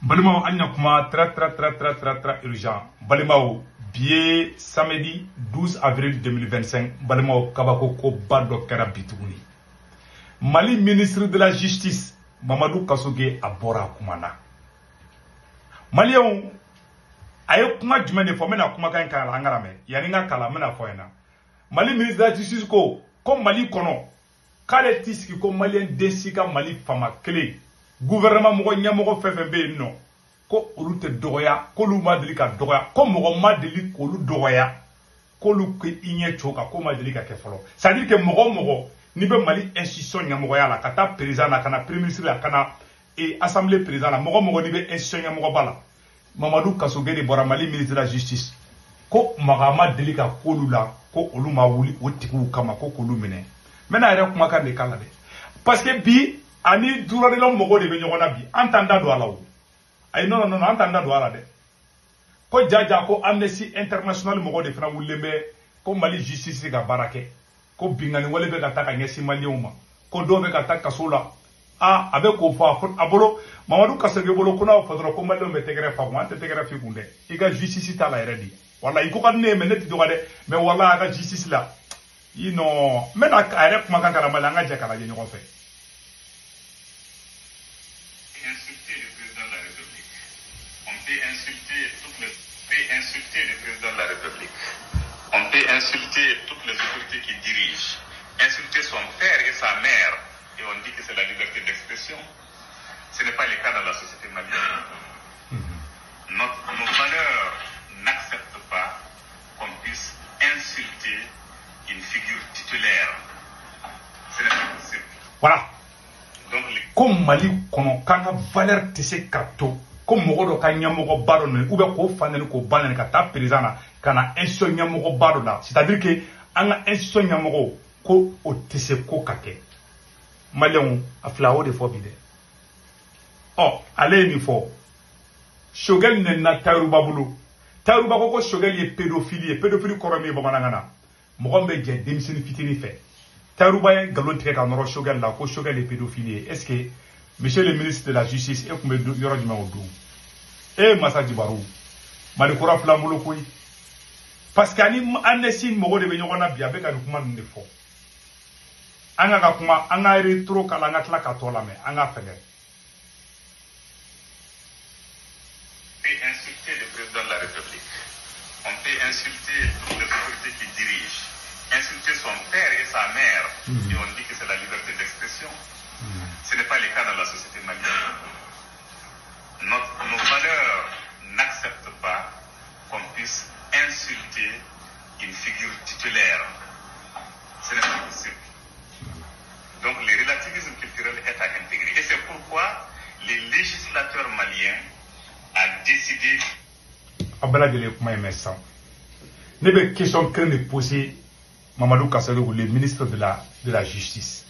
Balimao anya kuma très urgent. Balimao bié samedi 12 avril 2025. Balimao kabako ko bando kera bituguni. Mali ministre de la justice Mamadou Kassoge abora kumana. Malion ayo kuma jumene fo mena kuma kan kala angarame. Yani nga kala mena fo ena. Mali ministre de la justice ko Mali kono kale tiski ko malien desika Mali fama clé. Gouvernement mogo nyamogo fefebe no ko olu te dogoya ko lu madeli ka dogoya ko mogo madeli ko lu dogoya ko lu ke inye choka ko madeli ka kefolo ça veut dire que mogo ni be Mali institution nyamogo ya la kata président la kana premier ministre la kana et assemblée président la mogo ni be institution nyamogo bala Mamadou Kassoge de bora Mali ministre de la justice ko magama deli ka ko lu la ko olu ma wuli otiku kama ko lu mene mena ere kuma kan de kala de parce que bi ani dura de l'homme de benyona bi entenda do ala ou ay non entenda do ala de ko jaja ko Amnesty International mogo de fana wulembe ko Mali justice ga barake ko bingani wale be ga taka nyesi maliuma ko do be ga taka sola abe ko fa abolo Mamadou Kassoge bolo kuna fodro ko Mali be tegere fa ko ante tegere fi kunde iga justice ta la redi wala iko kan ne meneti do gade mais wala ga justice la ino mena kare kuma kan kala malanga je kala je nyoko fe. Insulter le président de la République. On peut insulter toutes les autorités qui dirigent, insulter son père et sa mère, et on dit que c'est la liberté d'expression. Ce n'est pas le cas dans la société malienne. Nos valeurs n'acceptent pas qu'on puisse insulter une figure titulaire. Ce n'est pas possible. Voilà. Donc, comme Mali, quand on valeur de ces cartes, comme mogodo ka nyamogo baro ne ube ko fanene ko banene ka ta président kana institution nyamogo baro da c'est-à-dire que anga institution nyamogo ko o tese ko kake malien aflawo de fo bide oh allez ni fo shogel ne na taruba bulu taruba ko shogel ye pédophilie korome bamanangana mogombe je demisini fitini fait taruba ye galonte ka noro shogel la ko shogel ye pédophilie est-ce que Monsieur le ministre de la Justice, et comme il y aura du maudou, et Massa Djibarou, Malikoura Flamboulou Koui, parce qu'Anim Annessi Mogo de Benyona Biabe Kadoukman ne font. Anga Kuma, Anga Retro Kalangatla Katolame, Anga Fede. On peut insulter le président de la République, on peut insulter toutes les autorités qui dirigent, insulter son père et sa mère, et on dit que c'est la liberté d'expression. Ce n'est pas le cas dans la société malienne. Nos valeurs n'acceptent pas qu'on puisse insulter une figure titulaire. Ce n'est pas possible. Donc le relativisme culturel est à intégrer. Et c'est pourquoi les législateurs maliens ont décidé... Ne be question que de poser Mamadou Kassoge, le ministre de la Justice.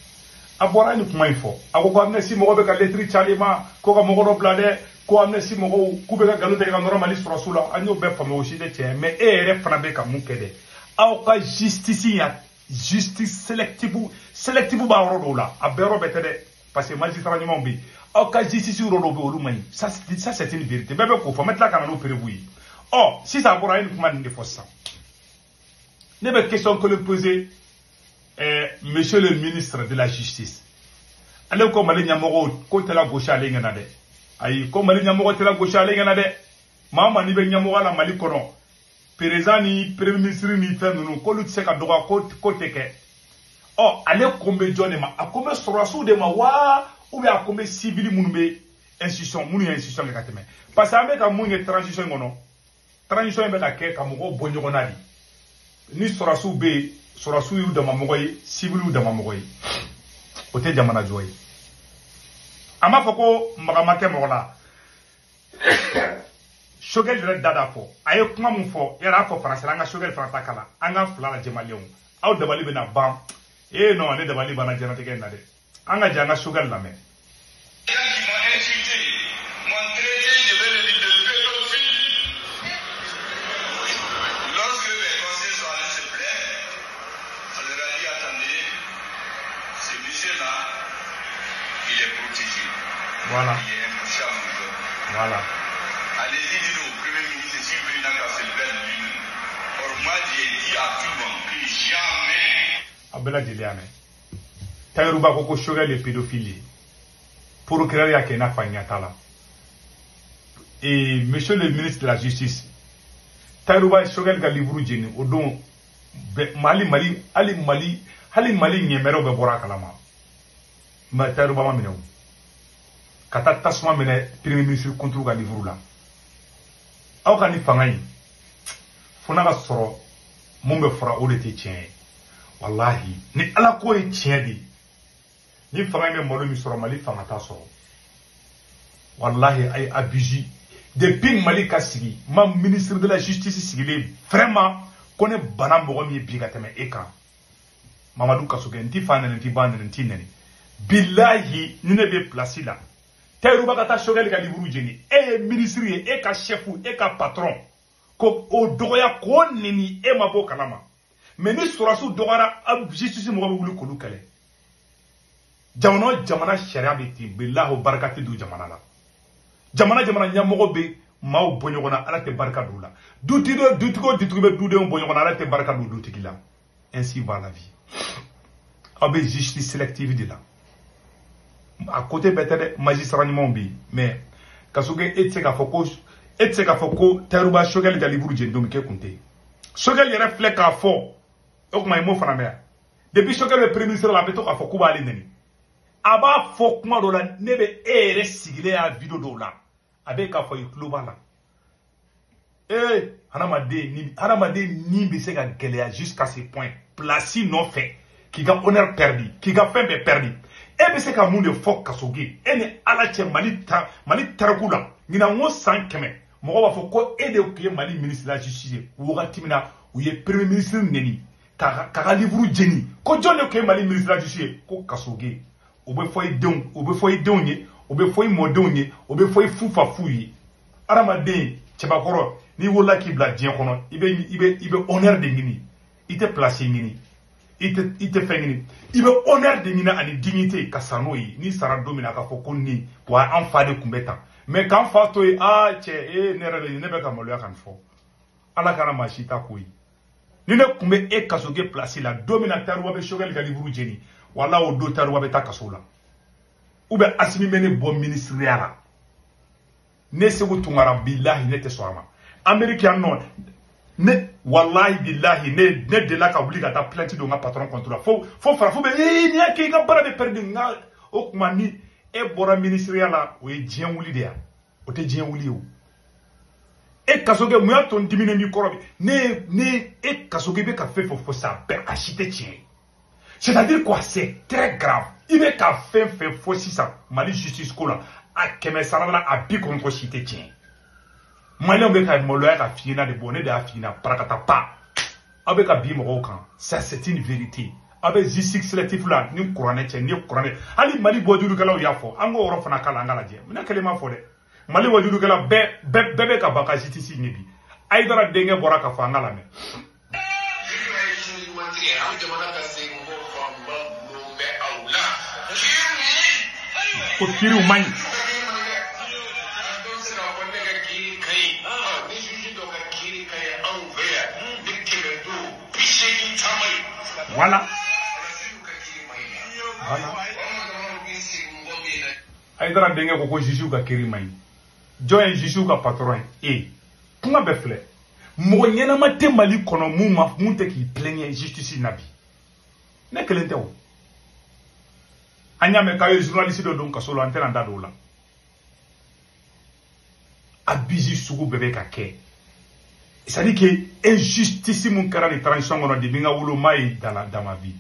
Abora ni kuma info ako Amnesty mogo be ka lettre chalima ko ka mogo blade ko Amnesty mogo ku be ka galo te ka normali surasula anyo be famo aussi de tie mais ere fana be ka mukede aw ka justice selective ba rodo la abero betede parce que magistrat nyama bi aw ka justice rodo be olu mani ça c'est une vérité bebe ko fa mettre la kana no prévu oh si ça abora ni kuma ni fossa ne be question que le poser Monsieur le ministre de la Justice, allez comme Mali Nyamogo, côté la gauche à l'Inganade. Aïe, comme Mali Nyamogo, la gauche à l'Inganade. Maman ni ben Nyamogo la Mali Kono. Président ni premier ministre ni fait nous, kolu tseka droit côté que. Oh, allez comme John ma, a comme sorasu de ma wa, ou bien a comme civil mounbe institution, mouni institution de kateme. Parce que avec un mouni transition ngono, transition est la ke kamugo bonyogonadi. Ni sorasu be. Sorasu yu dama mogoy civil yu dama mogoy ote jamana joy ama foko magamake mogola shogel red dada fo aye kuma mun fo era fo français anga shogel frata kala anga flala jemalion aw dabali bena bam non ne dabali bana janate ken na de anga janga shogel la me il est protégé. Voilà. Il est intouchable. Voilà. Allez-y, dites au Premier ministre, s'il veut, il n'a qu'à se lever lui-même. Or, moi, j'ai dit à tout le monde que jamais. Abela Diliane. Taïrouba Koko Shogel est pédophile. Pour créer à Kena Fanyatala. Et monsieur le ministre de la Justice, Taïrouba Shogel Galivru Jeni, au don Mali, Niemero Bebora Kalama. Ma Taïrouba Mamino. Kata Tasma Mene, Premier ministre contre Galivru là. Aukani Fangaï. Fonaga Soro, Mumbe Fra Odete Tien. Wallahi, ni ala ko e tiedi. Ni fanga me molo mi soro Mali fanga ta soro. Wallahi ay abusé. Depuis Mali ka sigi, ma ministre de la justice sigile vraiment connaît bana mo mi bigateme eka. Mamadou Kassoge nti fana nti bande nti neni. Billahi ni ne be place là. Taïrouba kata Shogel ka livru jeni. E ministre e ka chef e ka patron. Ko o doya ko neni e mabo kalama. Mais ni surasu dogara ab justice mo wulu kolu kale jamana sharia be ti billahu barakati du jamana la jamana nyamogo be maw bonyogona ala te barka dula dutigo be dude bonyogona ala te barka du dutigila ainsi va la vie abe justice sélective de là à côté peut-être magistrat ni bi mais Kassoge etseka foko Taïrouba Shogel Galivru jendom ke kunte Shogel yere flek a fo okuma mo fana me depuis Shogel le premier ministre la beto ka fo kuba ali neni aba fo kuma do la nebe ere sigile a video do la abe ka fo ikluba la hanamade ni be se ga gelea jusqu'à ce point place non fait qui ga honneur perdu qui ga fin be perdu e be se ka munde fo Kassoge ene ala che Mali tarakula ngina ngo 100 mo ba fo ko ede ko Mali ministre de la justice wogati mina uye premier ministre neni kaka livru jeni ko jonne ko Mali ministre de la justice ko Kassoge obe foy donye obe foy modonye obe foy fufa fuyi aramade chebakoro ni wola ki bla dien kono ibe honneur de ngini ite place ngini ite fengini ibe honneur de ngina ani dignité kasanoyi ni sara domina ka fo konni wa enfade kumbeta mais quand fato che ne be ka moloya kan fo ala kana machita koyi ni ne kumbe e Kassoge place la domina Taïrouba be Shogel Galivru jeni wala o do Taïrouba be ta kasola ube asimi mene bon ministre yala ne segu tungara billahi ne te soama américain non ne wallahi billahi ne de la ka wuli ka ta plainte do nga patron contre la fo be ni ake ga bara be perdu nga o kuma ni e bora ministre yala o e jien wuli de ya o te jien wuli o e Kassoge muya ton dimine mi korobi ne e Kassoge be ka fait fo ça be achité tien. C'est-à-dire quoi, c'est très grave. Il est qu'à faire faux si ça Mali justice kola a keme salama a bi contre cité tien. Mali on be ka moloya ka fina de bonnet de afina prakata pa. Abe ka bi mo kan. Ça c'est une vérité. Abe justice sélectif là ni Qur'an tien ni Qur'an. Ali Mali boduru kala ya fo. Ango oro fana kala ngala je. Mina kelema fo de. Mali boduru kala bebe ka baka justice ni bi. Aidara denge bora ka fa ngala me. Ko kiri umani voilà aidara denge ko jiju ka kiri mai joyen jiju ka patron kuma be fle mo nyena ma te Mali kono mu te ki plaignent justice nabi ne kelente o anya me kayo journaliste do don kasolo antena ndado la abisi sugu bebe ka ke ça dit que injustice mon kara ni transition ngono de binga wulo mai dans ma vie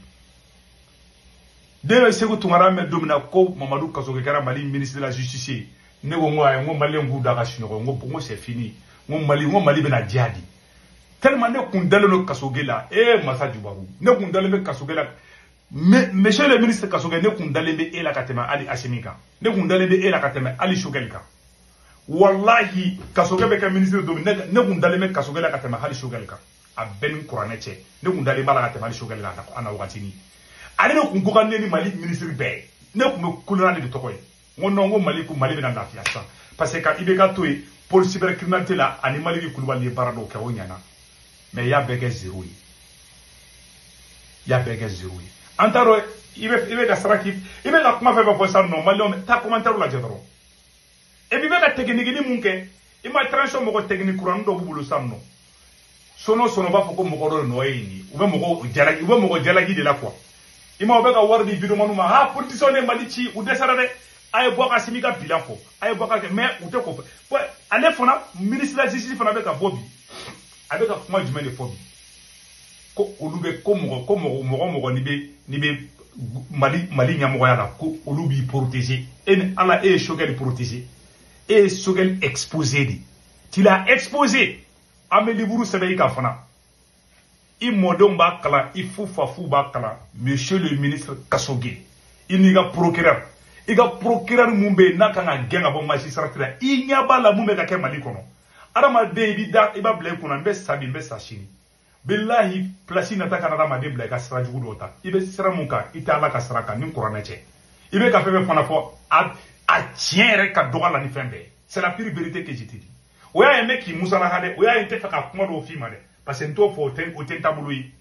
de sego tungara me domina ko Mamadou Kassoge kara Mali ministre de la justice ne go ngo Mali ngu daga shino ngo c'est fini ngo Mali bena jadi tellement ne kundalo no Kassoge la masa jubaru ne kundalo me Kassoge la monsieur le ministre Kassoge ne kundalembe e la katema ali asemika ne kundalembe e la katema ali Shogel wallahi Kassoge be ka ministre do ne kundalembe Kassoge la katema ali Shogel a ben Qur'aneche ne kundalembe la katema ali Shogel la ana wakatini ali ne kungoka ne ni Mali ministre be ne kunme kulana de tokoy ngono Mali bena lafiya sa parce que quand ibeka toy pour cybercriminalité là animal qui Koulibaly barado ka onyana mais ya beke zéro ya beke zéro antaro ibe ka saraki ibe ka kuma fe ba ça non malon ta commentaire la jedro et puis beka technique ni munke ima transition mo technique kuran do bulu sanno sono ba foko mo ko do noyini ube mo ko jalagi de la quoi ima beka wardi vidéo manuma ha politicien ne malici ou desarade ay boka simika bilan fo ay boka mais ou te ko po ale fona ministre de la justice fona beka bobi avec kuma jumɛn de fɔ bi ko olu bɛ ko mɔgɔ ni bɛ mali ɲɛmɔgɔya la ko olu b'i protéger et ni ala e ye Choguel protéger e ye Choguel exposé de tu l'as exposé an bɛ livre sɛbɛn i kan fana i mɔdenw b'a kalan i fu b'a kalan monsieur le ministre Kassogué i n'i ka procureur i ka procureur mun bɛ yen n'a kan ka gɛn ka bɔ magistrat la i ɲɛ b'a la mun bɛ ka kɛ Mali kɔnɔ adamaden i b'a bila i kunna n bɛ sa bi n bɛ sa sini bilahi place nata kana adamaden bila i ka sira jugu dɔ ta i bɛ sira mun kan i tɛ ala ka sira kan ni kuranɛ cɛ i bɛ ka fɛn fɛn fana fɔ a tiɲɛ yɛrɛ ka dɔgɔ la ni fɛn bɛɛ c'est la pure vérité que je te dis o y'a ye n bɛ k'i musalaha dɛ o y'a ye n tɛ fɛ ka kuma dɔw f'i ma dɛ parce que n t'o fɔ o tɛ n taabolo ye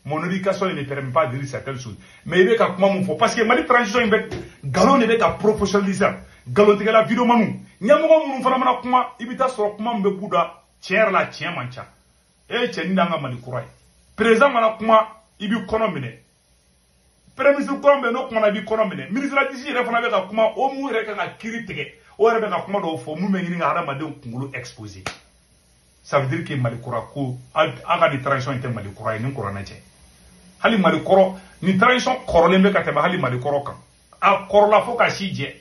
mon éducation ne permet pas de dire certaines choses mais i bɛ ka kuma mun fɔ parce que Mali transition in bɛ nkalon de bɛ ka professionnaliser nkalontigɛla vidéo manu ɲɛmɔgɔ minnu fana mana kuma i bɛ taa sɔrɔ kuma min bɛ k'u da tiɲɛ yɛrɛ la tiɲɛ man ca e ye cɛnin d'an ka Mali kura ye président mana kuma i b'i kɔnɔ minɛ premier ministre kura bɛ n'o kumana i b'i kɔnɔ minɛ ministre de la justice yɛrɛ fana bɛ ka kuma o mun yɛrɛ kan ka kiiri tigɛ o yɛrɛ bɛ ka kuma dɔw fɔ mun bɛ ɲini ka hadamadenw kunkolo exposer ça veut dire que Mali kura ko an ka ni transition in tɛ Mali kura ye ni kuranɛ cɛ hali Mali kɔrɔ ni transition kɔrɔlen bɛ ka tɛmɛ hali Mali kɔrɔ kan a kɔrɔla fo ka si jɛ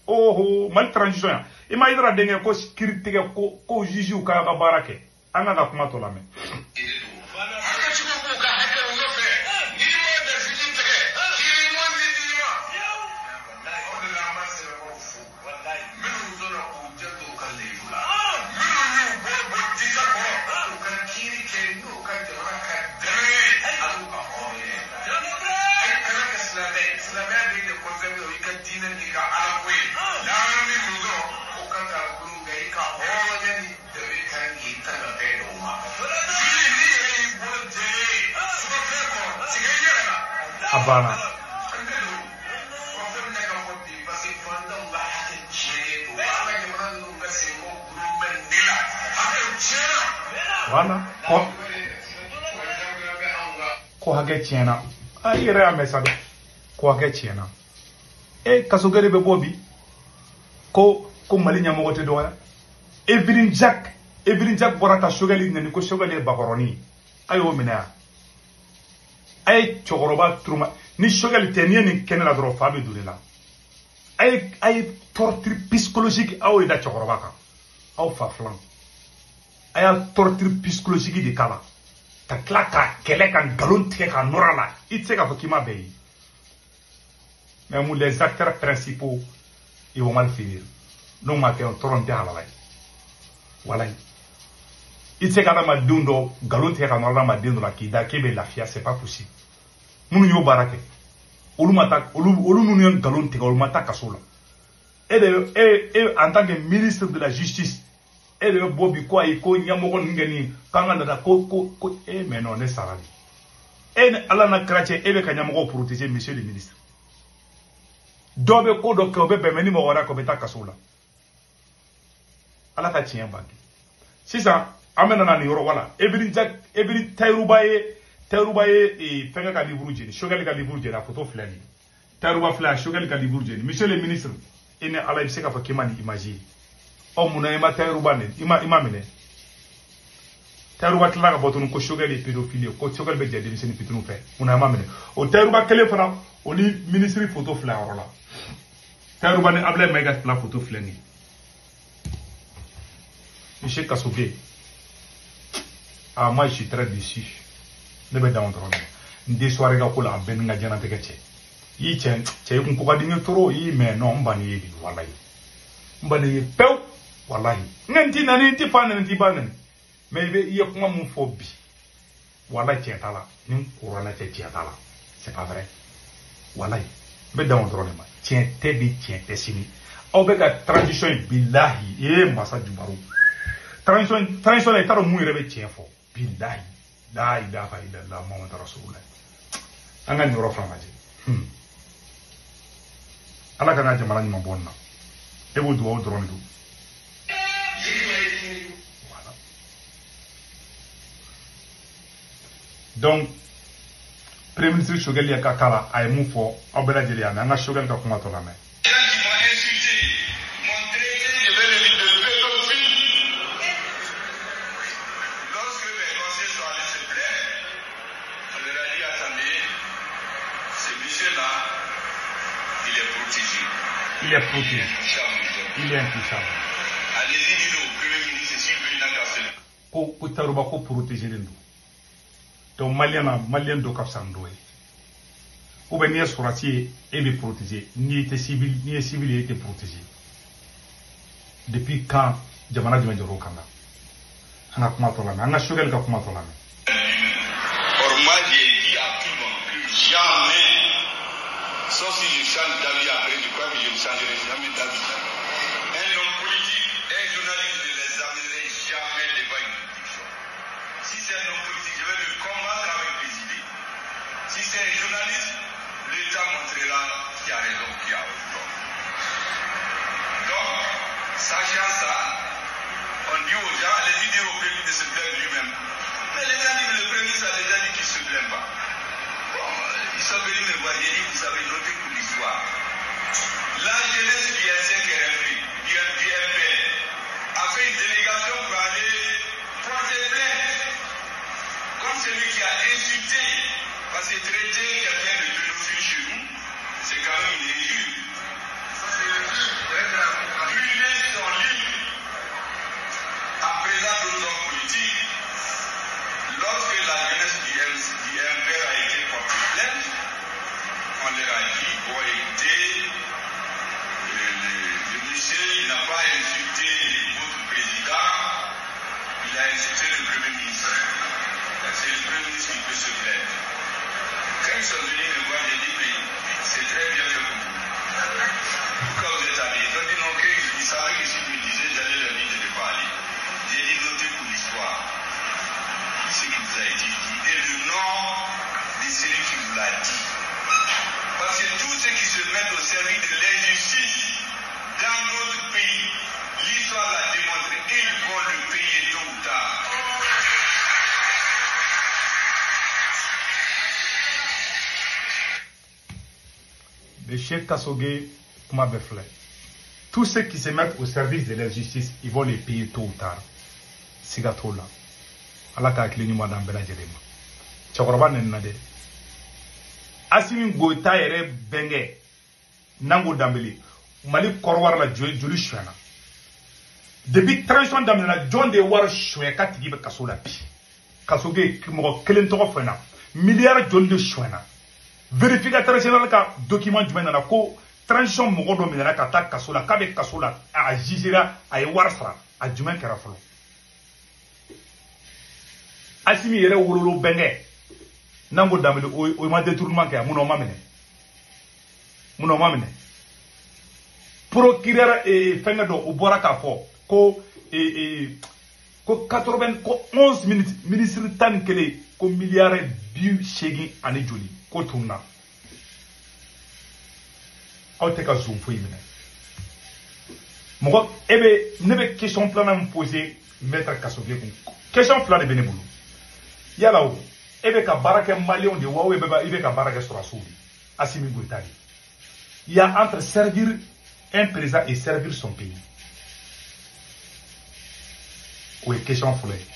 oh Mali transition ya i ma yidira denkɛ ko kiiri tigɛ ko juge ka baara kɛ an ka kuma tɔ lamɛn abana bana ko hakɛ tiɲɛna a i yɛrɛ y'a mɛn sa dɛ ko hakɛ tiɲɛna Kassogué bɛ bɔ bi ko Mali ɲɛmɔgɔ tɛ dɔgɔya Evelyne Jacques bɔra ka Choguel nɛni ko Choguel ye bakɔrɔni ye a y'o minɛ yan a ye cɛkɔrɔba turuma ni Choguel tɛ n'i ye nin kɛnɛ la dɔrɔn fa bɛ don ne la a ye torture psychologique aw ye da cɛkɔrɔba kan aw fa filan a y'a torture psychologique de k'a la ka tila ka kɛlɛ ka nkalon tigɛ ka nɔrɔ a la i tɛ se k'a fɔ k'i ma bɛɛ ye mais mun les acteurs principaux ils vont mal finir n'o ma kɛ tɔɔrɔ tɛ halala ye walayi i tɛ se ka adamadenw dɔ nkalon tigɛ ka nɔrɔ adamaden dɔ la k'i da k'e bɛ lafiya c'est pas possible minnu y'o baara kɛ olu minnu ye nkalon tigɛ olu ma taa kaso la e en tant que ministre de la justice e de bɛ bɔ bi ko ayi ko ɲɛmɔgɔ ninnu kɛ nin k'an ka nana ko mais non ne sara de ni ala n'a kɛra cɛ e bɛ ka ɲɛmɔgɔw protéger monsieur le ministre dɔw bɛ ko dɔ kɛ o bɛ bɛn ni mɔgɔ wɛrɛ kɛ o bɛ taa kaso la ala ka tiɲɛ bange sisan an bɛ nana nin yɔrɔ wala Evelyne Tayiruba ye fɛnkɛ ka livre jeni Choguel ka livre jeni a photo filɛ nin ye Tayiruba filɛ a Choguel ka livre jeni monsieur le ministre e ni ala i bɛ se k'a fɔ k'i ma nin image ye ɔ munna i ma Tayiruba i ma minɛ Tayiruba tilala ka bɔ tuguni ko Choguel ye pédophile ye ko Choguel bɛ jɛ denmisɛnnin fitininw fɛ munna i ma minɛ o Tayiruba kelen fana o ni ministre photo filɛ a yɔrɔ la Tayiruba ni Ablaye Mayiga tilala photo filɛ nin ye monsieur Kassogué ah moi je suis très déçu ne bɛ dan o dɔrɔn de n déçoir ka ko la a bɛɛ ni n ka diɲɛlatigɛ cɛ i cɛ i kun ko ka di n ye trop i mais non n ba nin ye bi walayi n ba nin ye pewu walayi n ti nani n ti fa nani n ti ba nani mais i ye kuma mun fɔ bi walayi tiɲɛ t'a la ni kuranɛ tɛ tiɲɛ t'a la c'est pas vrai walayi n bɛ dan o dɔrɔn de ma tiɲɛ tɛ bi tiɲɛ tɛ sini aw bɛ ka transition ye bilahi masa jubaru transition la i t'a dɔn mun yɛrɛ bɛ tiɲɛ fɔ bilahi la ilaha illallah muhammadu rasulullah an ka nin yɔrɔ fana lajɛ ala ka n'a jamana ɲuman bɔ nin na e b'o dugawu dɔrɔn de don voilà. Donc premier ministre Choguel ya ka kala a ye mun fɔ aw bɛɛ lajɛlen y'a mɛn an ka Choguel ka kuma tɔ lamɛn. Il est protégé. Il est intouchable. Allez-y, dis-le au Premier ministre, s'il veut, il n'a qu'à se lever. Ko taruba ko protéger den do. Donc malien do kapsan do. Ou ben ni sorati et les protéger. Ni était civil, ni civil était protégé. Depuis quand jamana jumɛn jɔr'o kan na? An ka kuma tɔ lamɛn, an ka Choguel ka kuma tɔ lamɛn. Or moi j'ai dit à tout le monde que jamais, sauf si je change d'avis après, je crois que je ne changerai jamais d'avis. Un homme politique, un journaliste ne les amènerait jamais devant une juridiction. Si c'est un homme politique, je vais le combattre avec des idées. Si c'est un journaliste, l'État montrera qui a raison, qui a tort. Donc, sachant ça, on dit aux gens, allez-y dire au Premier ministre de se plaindre lui-même. Mais les gens disent, le Premier ministre a déjà dit qu'il ne se plaint pas. Bon, ils sont venus me voir, j'ai dit, vous savez, notez pour l'histoire. La jeunesse du MPR a fait une délégation pour aller porter plainte comme celui qui a insulté, parce que traiter quelqu'un de pédophile chez nous, c'est quand même une injure. Brûler son livre en présence d'autres hommes politiques, lorsque la jeunesse du MPR a été portée plainte, on leur a dit, bon, écoutez, le monsieur, il n'a pas insulté votre président, il a insulté le Premier ministre. C'est le Premier ministre qui peut se plaindre. Quand ils sont venus me voir, j'ai dit, mais c'est très bien fait pour vous. Pourquoi vous êtes allés? Ils ont dit non, qu'ils savaient que si je me disais, j'allais leur dire de ne pas aller. J'ai dit, notez pour l'histoire ce qui vous a été dit et le nom de celui qui vous l'a dit. Parce que tous ceux qui se mettent au service de l'injustice dans notre pays, l'histoire l'a démontré, ils vont le payer tôt ou tard. Le chef Kassogué, comment faire? Tous ceux qui se mettent au service de l'injustice, ils vont les payer tôt ou tard. Sigatola. Allah ka hakili ɲuman d'an bɛɛ lajɛlen ma. Cɛkɔrɔba nɛnina dɛ. Asimi Goita yɛrɛ bɛnkɛ Nango Dambele Mali kɔrɔwari la joli suɲɛna. Depuis transition daminɛna jɔn de ye wari suɲɛ k'a tigi bɛ kaso la bi. Kassogué mɔgɔ kelen tɔgɔ fɔna miliyari joli de suɲɛna. Vérificateur général ka document jumɛn nana ko transition mɔgɔ dɔ minɛna ka taa kaso la k'a bɛ kaso la a jugera a ye wari sara a jumɛn kɛra fɔlɔ. Asimi yɛrɛ wololo bɛnkɛ Nango Dambele o ma détournement kɛ mun na o ma minɛ procureur fɛnkɛ dɔ o bɔra k'a fɔ ko 11 minutes ministre tan ni kelen ko miliyari 80 ani joli ko tunna aw tɛ ka zon foyi minɛ mɔgɔ ne bɛ question filanan min poser maître Kassogué kun question fila de bɛ ne bolo yala o e bɛ ka baara kɛ maliyɛnw de wa ou i bɛ ka baara kɛ sɔrɔdasiw de Assimi Goïta de il y a entre servir un président et servir son pays o ye question fɔlɔ ye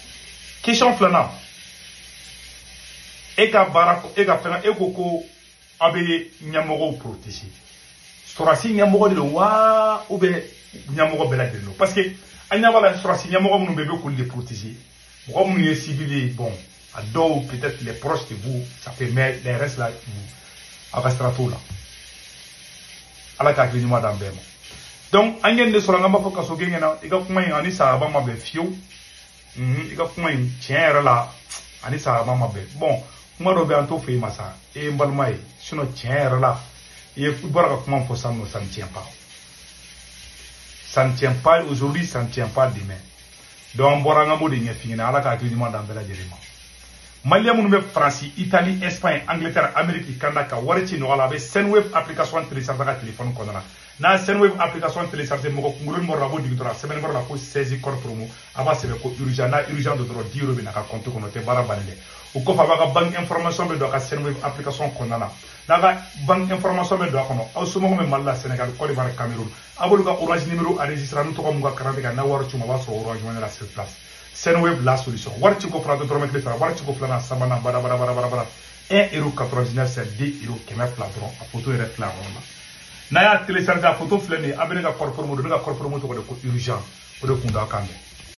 question filanan e ka baara e ka fɛn e ko aw bɛ ɲɛmɔgɔw protéger sɔrɔdasi ɲɛmɔgɔ de don wa ou bien ɲɛmɔgɔ bɛɛ lajɛlen don parce que an ɲɛ b'a la sɔrɔdasi ɲɛmɔgɔ minnu bɛ yen i bɛ k'olu de protéger mɔgɔ minnu ye civil ye bon à dos peut-être les proches de vous ça peut mais les restes là à ka sira t'o la ala ka hakili ɲuman d'an bɛɛ ma donc an ye nin de sɔrɔ an ka b'a fɔ Kassogué ɲɛna i ka kuma in ani sahaba ma bɛn fiyewu i ka kuma in tiɲɛ yɛrɛ la ani sahaba ma bɛn bon kuma dɔ bɛ an t'o fɛ yen ma sa e ye n balima ye sinon tiɲɛ yɛrɛ la i bɔra ka kuma fɔ sisan nɔ ça ne tient pas Ça ne tient pas aujourd'hui, ça ne tient pas demain. Donc, on va regarder fini ala ka akili man dambela jerima. Malien mun be France, Italie, Espagne, Angleterre, Amérique, Canada, warichi no ala be Senweb application télécharger ka téléphone konnana. Na Senweb application télécharger mo ko ngulon mo rabo digitora semaine ngora ko 16 corps promo aba sebe ko urgent na urgent de dro 10 € na ka compte kono te bara banende. O ko fa ba ka bank information be do ka Senweb application konnana. Na ka bank information be do kono aw sumo ko me malla Sénégal Côte d'Ivoire Cameroun. Abolu ka orange numéro enregistré nu to ko mo ka karante ka na waru chuma ba so orange mo na sur place. Senweb la solution. Warti ko fra de dromet le fra warti ko flana sabana bara 1,99 €, c'est 10 € qui met platron a photo est là on na ya télécharger photo flani abene ka corps promo de ka corps promo to ko urgent ko de kunda kambe